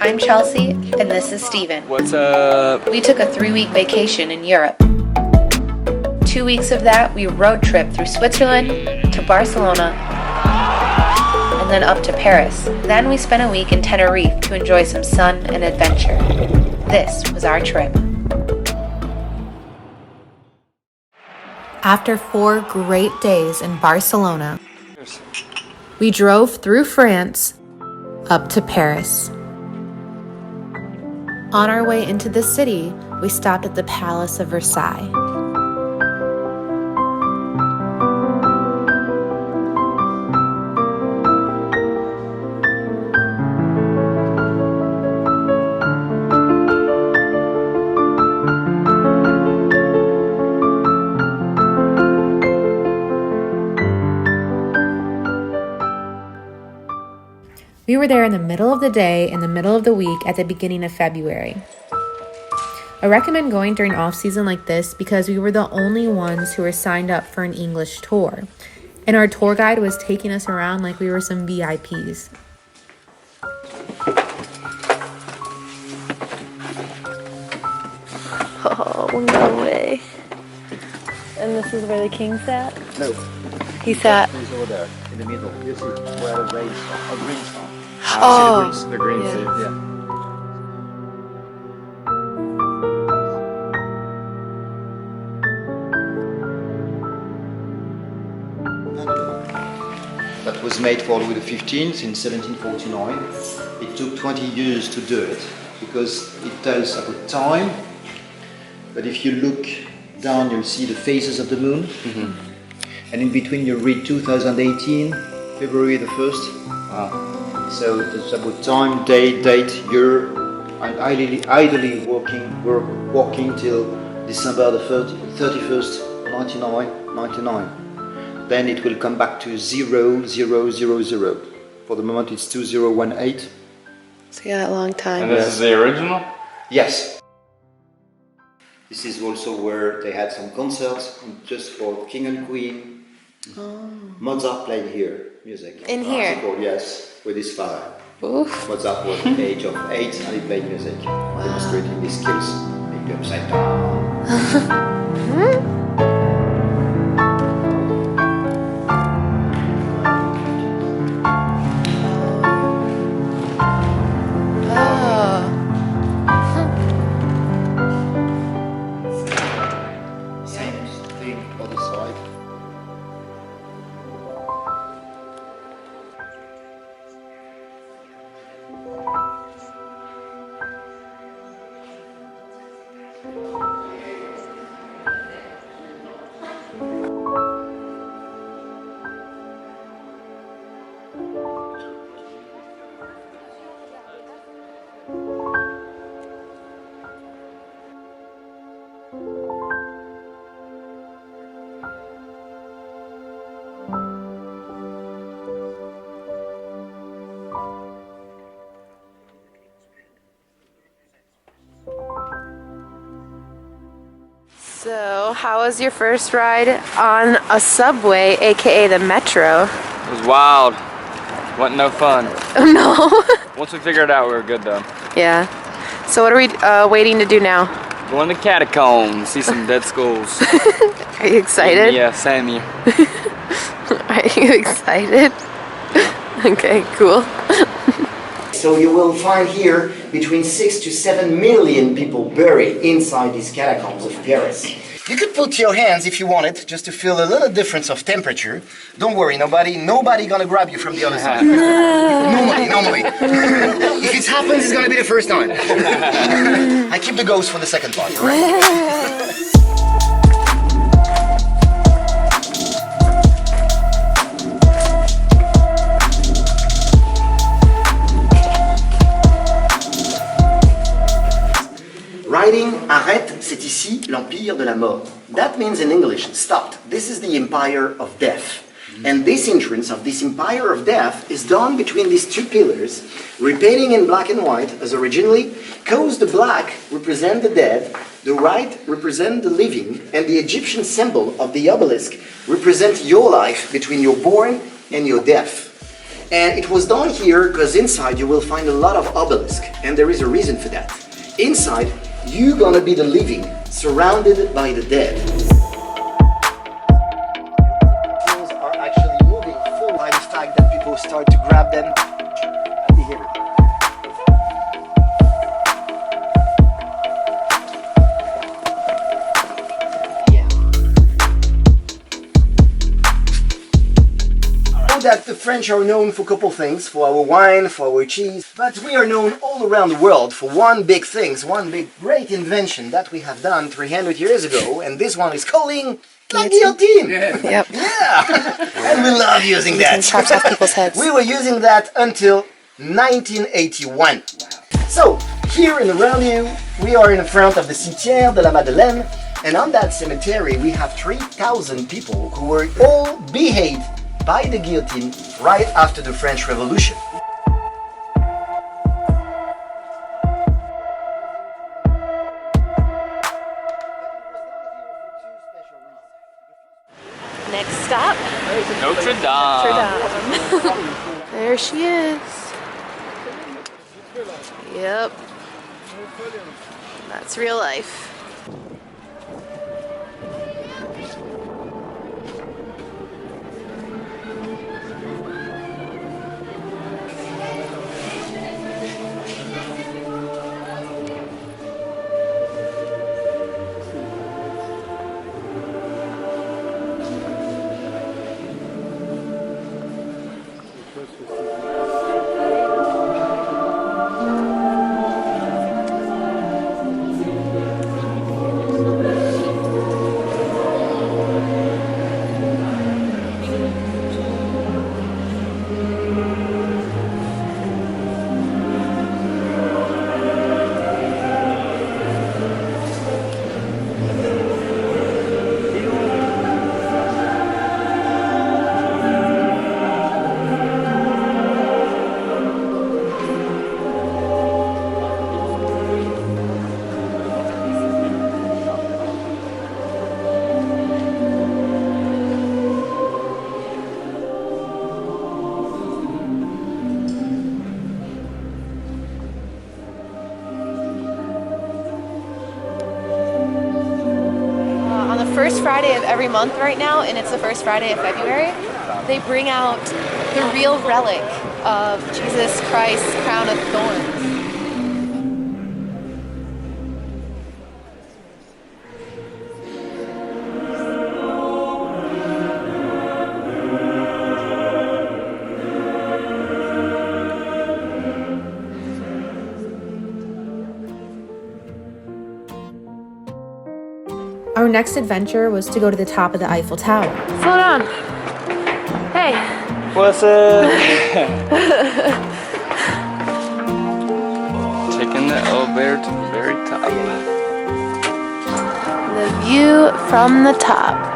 I'm Chelsea, and this is Steven. What's up? We took a 3-week vacation in Europe. 2 weeks of that, we road tripped through Switzerland to Barcelona and then up to Paris. Then we spent a week in Tenerife to enjoy some sun and adventure. This was our trip. After 4 great days in Barcelona, we drove through France up to Paris. On our way into the city, we stopped at the Palace of Versailles. We were there in the middle of the day, in the middle of the week, at the beginning of February. I recommend going during off-season like this because we were the only ones who were signed up for an English tour. And our tour guide was taking us around like we were some VIPs. Oh, no way. And this is where the king sat? No. He sat. He's over there, in the middle. This is where the rains are. Greens are. Oh. See the green yeah. seat, yeah. That was made for Louis XV in 1749. It took 20 years to do it because it tells about time. But if you look down, you'll see the phases of the moon. Mm-hmm. And in between you read 2018, February the 1st. Wow. So it's about time, day, date, year, and ideally walking till December the 31st, 1999. Then it will come back to 0000. For the moment it's 2018. So yeah, a long time. And this is the original? Yes. This is also where they had some concerts just for King and Queen. Oh. Mozart played here, music. In here? Classical, yes, with his father. Oof. Mozart was at the age of 8 and he played music, demonstrating his skills. Maybe upside down. Same thing other side. So, how was your first ride on a subway, aka the metro? It was wild. Wasn't no fun. No. Once we figured it out, we were good though. Yeah. So what are we waiting to do now? Going to Catacombs, see some dead schools. Are you excited? Yeah, same here. Are you excited? Okay, cool. So you will find here between 6 to 7 million people buried inside these catacombs of Paris. You could put your hands if you wanted, just to feel a little difference of temperature. Don't worry, nobody gonna grab you from the other side. Normally. If it happens, it's gonna be the first time. I keep the ghost for the second part, all right? Writing arrête, c'est ici l'empire de la mort. That means in English, stopped. This is the empire of death. And this entrance of this empire of death is done between these two pillars, repainting in black and white as originally, cause the black represent the dead, the white represent the living, and the Egyptian symbol of the obelisk represent your life between your born and your death. And it was done here because inside you will find a lot of obelisk, and there is a reason for that. Inside, you're gonna be the living, surrounded by the dead. Things are actually moving forward by the fact that people start to grab them. Here. That the French are known for a couple things, for our wine, for our cheese, but we are known all around the world for one big thing, one big great invention that we have done 300 years ago, and this one is calling la guillotine. Yep. Yeah, and we love using that. Chops off people's heads. We were using that until 1981. So, here in around you, we are in front of the Cimetière de la Madeleine, and on that cemetery we have 3,000 people who were all beheaded by the guillotine right after the French Revolution. Next stop, Notre Dame. there she is. Yep. That's real life. First Friday of every month right now, and it's the first Friday of February, they bring out the real relic of Jesus Christ's crown of thorns. Our next adventure was to go to the top of the Eiffel Tower. Slow down. Hey. What's up? Taking the elevator to the very top. The view from the top.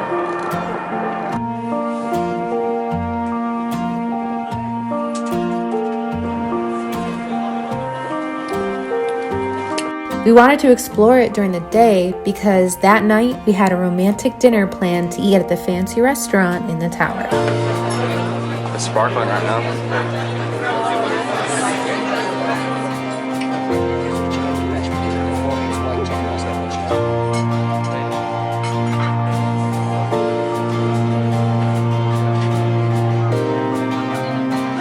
We wanted to explore it during the day because that night we had a romantic dinner planned to eat at the fancy restaurant in the tower. It's sparkling right now.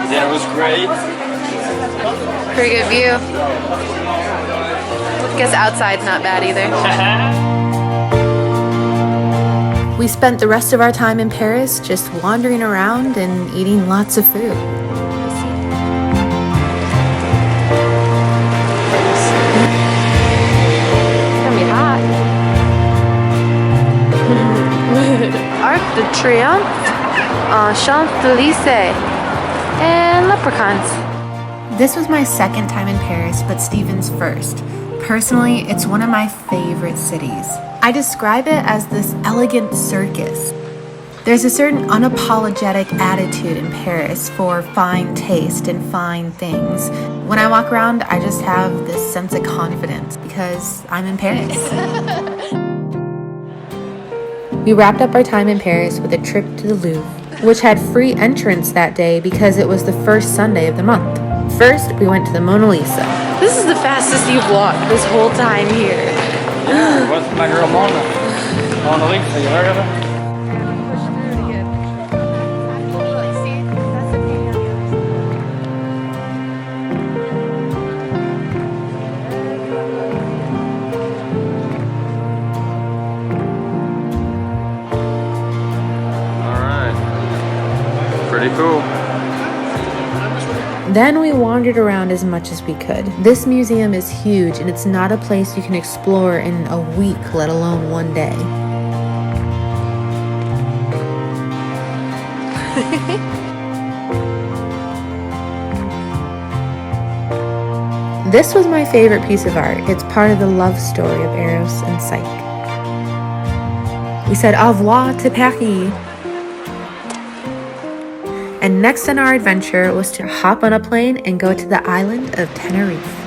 Dinner was great. Pretty good view. Guess outside's not bad either. We spent the rest of our time in Paris just wandering around and eating lots of food. It's gonna be hot. Arc de Triomphe, Champs-Élysées, and leprechauns. This was my second time in Paris, but Steven's first. Personally, it's one of my favorite cities. I describe it as this elegant circus. There's a certain unapologetic attitude in Paris for fine taste and fine things. When I walk around, I just have this sense of confidence because I'm in Paris. We wrapped up our time in Paris with a trip to the Louvre. which had free entrance that day because it was the first Sunday of the month. First, we went to the Mona Lisa. This is the fastest you've walked this whole time here. Yeah, what's my girl Mona? Mona Lisa, you heard of her? Pretty cool. Then we wandered around as much as we could. This museum is huge and it's not a place you can explore in a week, let alone one day. This was my favorite piece of art. It's part of the love story of Eros and Psyche. We said au revoir to Paris. And next on our adventure was to hop on a plane and go to the island of Tenerife.